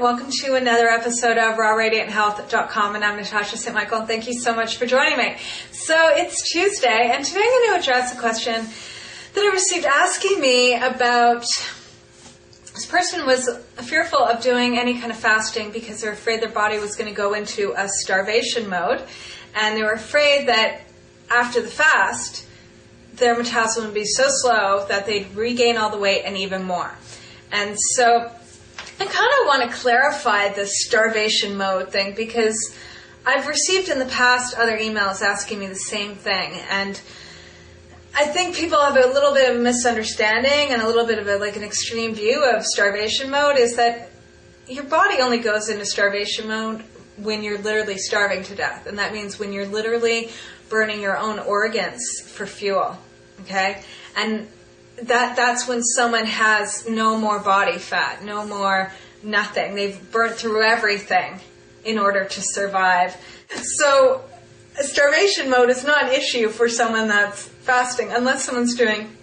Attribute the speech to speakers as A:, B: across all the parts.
A: Welcome to another episode of RawRadiantHealth.com, and I'm Natasha St. Michael, and thank you so much for joining me. So it's Tuesday, and today I'm going to address a question that I received asking me about. This person was fearful of doing any kind of fasting because they're afraid their body was going to go into a starvation mode, and they were afraid that after the fast, their metabolism would be so slow that they'd regain all the weight and even more. And so I kind of want to clarify the starvation mode thing because I've received in the past other emails asking me the same thing, and I think people have a little bit of a misunderstanding and a little bit of an extreme view of starvation mode is that your body only goes into starvation mode when you're literally starving to death, and that means when you're literally burning your own organs for fuel, okay? And that's when someone has no more body fat, no more nothing. They've burnt through everything in order to survive. So starvation mode is not an issue for someone that's fasting unless someone's doing,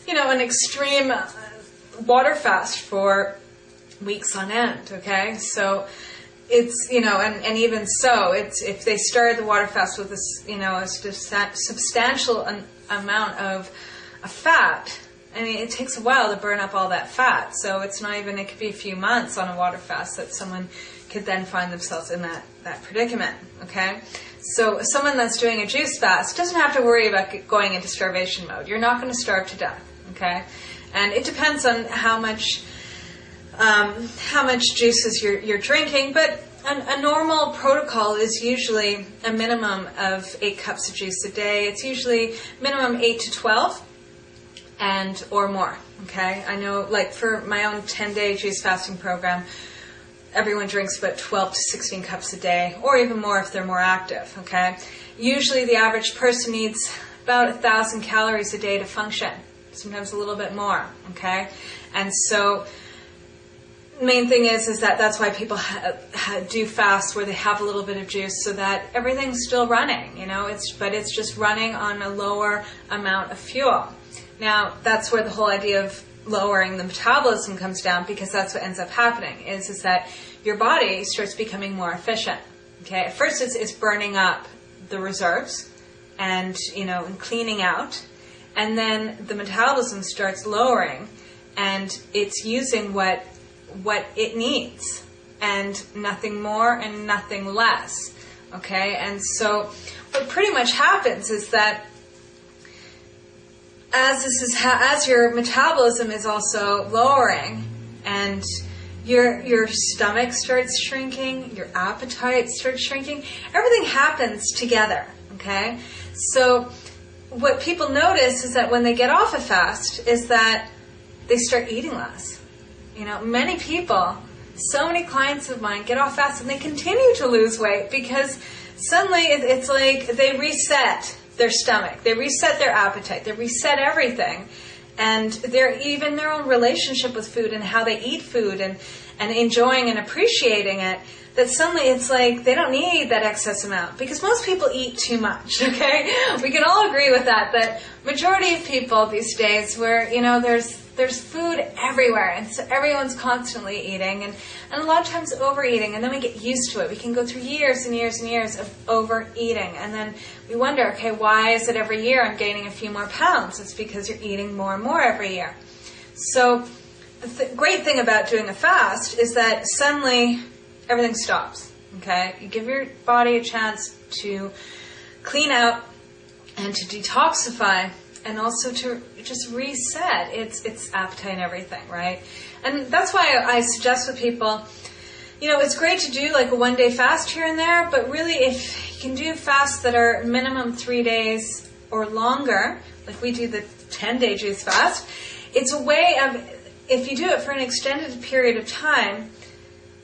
A: an extreme water fast for weeks on end, okay? So it's, and even so, it's if they started the water fast with a substantial amount of fat, I mean, it takes a while to burn up all that fat. So it's not even, it could be a few months on a water fast that someone could then find themselves in that predicament, okay? So someone that's doing a juice fast doesn't have to worry about going into starvation mode. You're not going to starve to death, okay? And it depends on how much juices you're drinking, but a normal protocol is usually a minimum of 8 cups of juice a day. It's usually minimum 8 to 12 or more, okay? I know, for my own 10-day juice fasting program, everyone drinks about 12 to 16 cups a day, or even more if they're more active, okay? Usually the average person needs about 1,000 calories a day to function, sometimes a little bit more, okay? And so main thing is that that's why people do fast where they have a little bit of juice so that everything's still running, but it's just running on a lower amount of fuel. Now, that's where the whole idea of lowering the metabolism comes down, because that's what ends up happening is that your body starts becoming more efficient, okay? At first it's burning up the reserves and, and cleaning out, and then the metabolism starts lowering and it's using what it needs, and nothing more and nothing less, okay? And so what pretty much happens is that as your metabolism is also lowering and your stomach starts shrinking, your appetite starts shrinking, everything happens together, okay? So what people notice is that when they get off a fast is that they start eating less. Many people, so many clients of mine get off fast and they continue to lose weight because suddenly it's like they reset their stomach, they reset their appetite, they reset everything, and even their own relationship with food and how they eat food and enjoying and appreciating it, that suddenly it's like they don't need that excess amount, because most people eat too much, okay? We can all agree with that majority of people these days where, there's food everywhere, and so everyone's constantly eating, and a lot of times overeating, and then we get used to it. We can go through years and years and years of overeating, and then we wonder, okay, why is it every year I'm gaining a few more pounds? It's because you're eating more and more every year. So the great thing about doing a fast is that suddenly everything stops, okay? You give your body a chance to clean out and to detoxify, and also to just reset its appetite and everything, right? And that's why I suggest with people, it's great to do a one-day fast here and there, but really if you can do fasts that are minimum 3 days or longer, like we do the 10-day juice fast, it's a way of, if you do it for an extended period of time,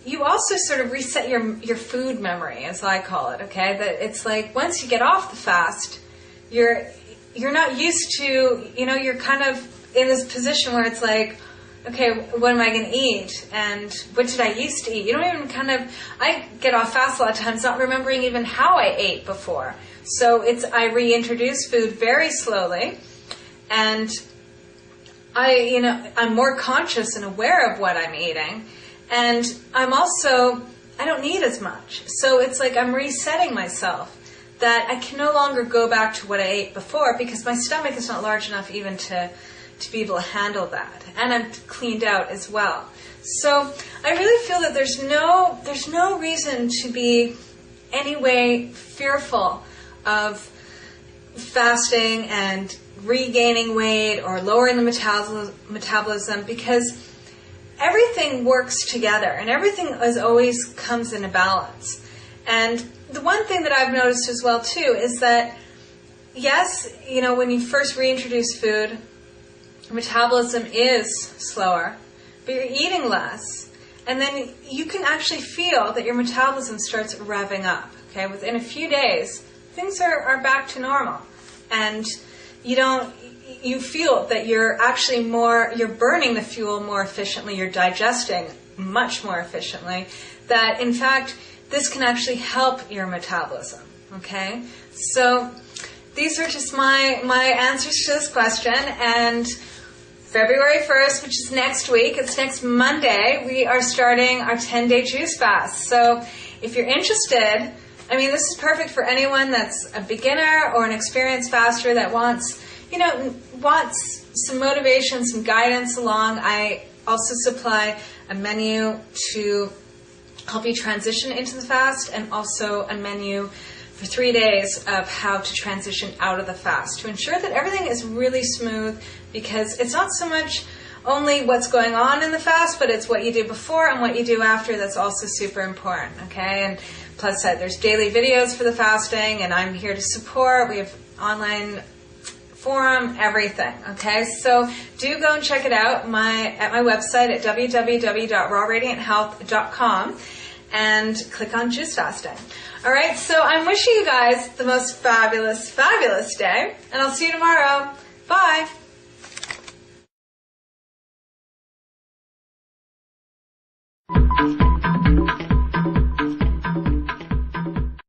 A: you also sort of reset your food memory, as I call it, okay? That it's like once you get off the fast, you're not used to, you're kind of in this position where it's like, okay, what am I going to eat? And what did I used to eat? You don't even I get off fast a lot of times not remembering even how I ate before. So I reintroduce food very slowly, and I'm more conscious and aware of what I'm eating. And I don't need as much. So it's like I'm resetting myself, that I can no longer go back to what I ate before because my stomach is not large enough even to be able to handle that. And I'm cleaned out as well. So I really feel that there's no reason to be any way fearful of fasting and regaining weight or lowering the metabolism, because everything works together and everything always comes in a balance. And the one thing that I've noticed as well too is that, yes, when you first reintroduce food, metabolism is slower, but you're eating less, and then you can actually feel that your metabolism starts revving up. Okay, within a few days, things are back to normal, and you feel that you're burning the fuel more efficiently, you're digesting much more efficiently, that in fact this can actually help your metabolism. Okay, so these are just my answers to this question. And February 1st, which is next week, it's next Monday, we are starting our 10-day juice fast. So if you're interested, this is perfect for anyone that's a beginner or an experienced faster that wants some motivation, some guidance along. I also supply a menu to help you transition into the fast, and also a menu for 3 days of how to transition out of the fast to ensure that everything is really smooth, because it's not so much only what's going on in the fast, but it's what you do before and what you do after that's also super important, okay? And plus there's daily videos for the fasting, and I'm here to support. We have online forum, everything, okay? So do go and check it out at my website at www.rawradianthealth.com and click on juice fasting. All right, so I'm wishing you guys the most fabulous, fabulous day, and I'll see you tomorrow. Bye.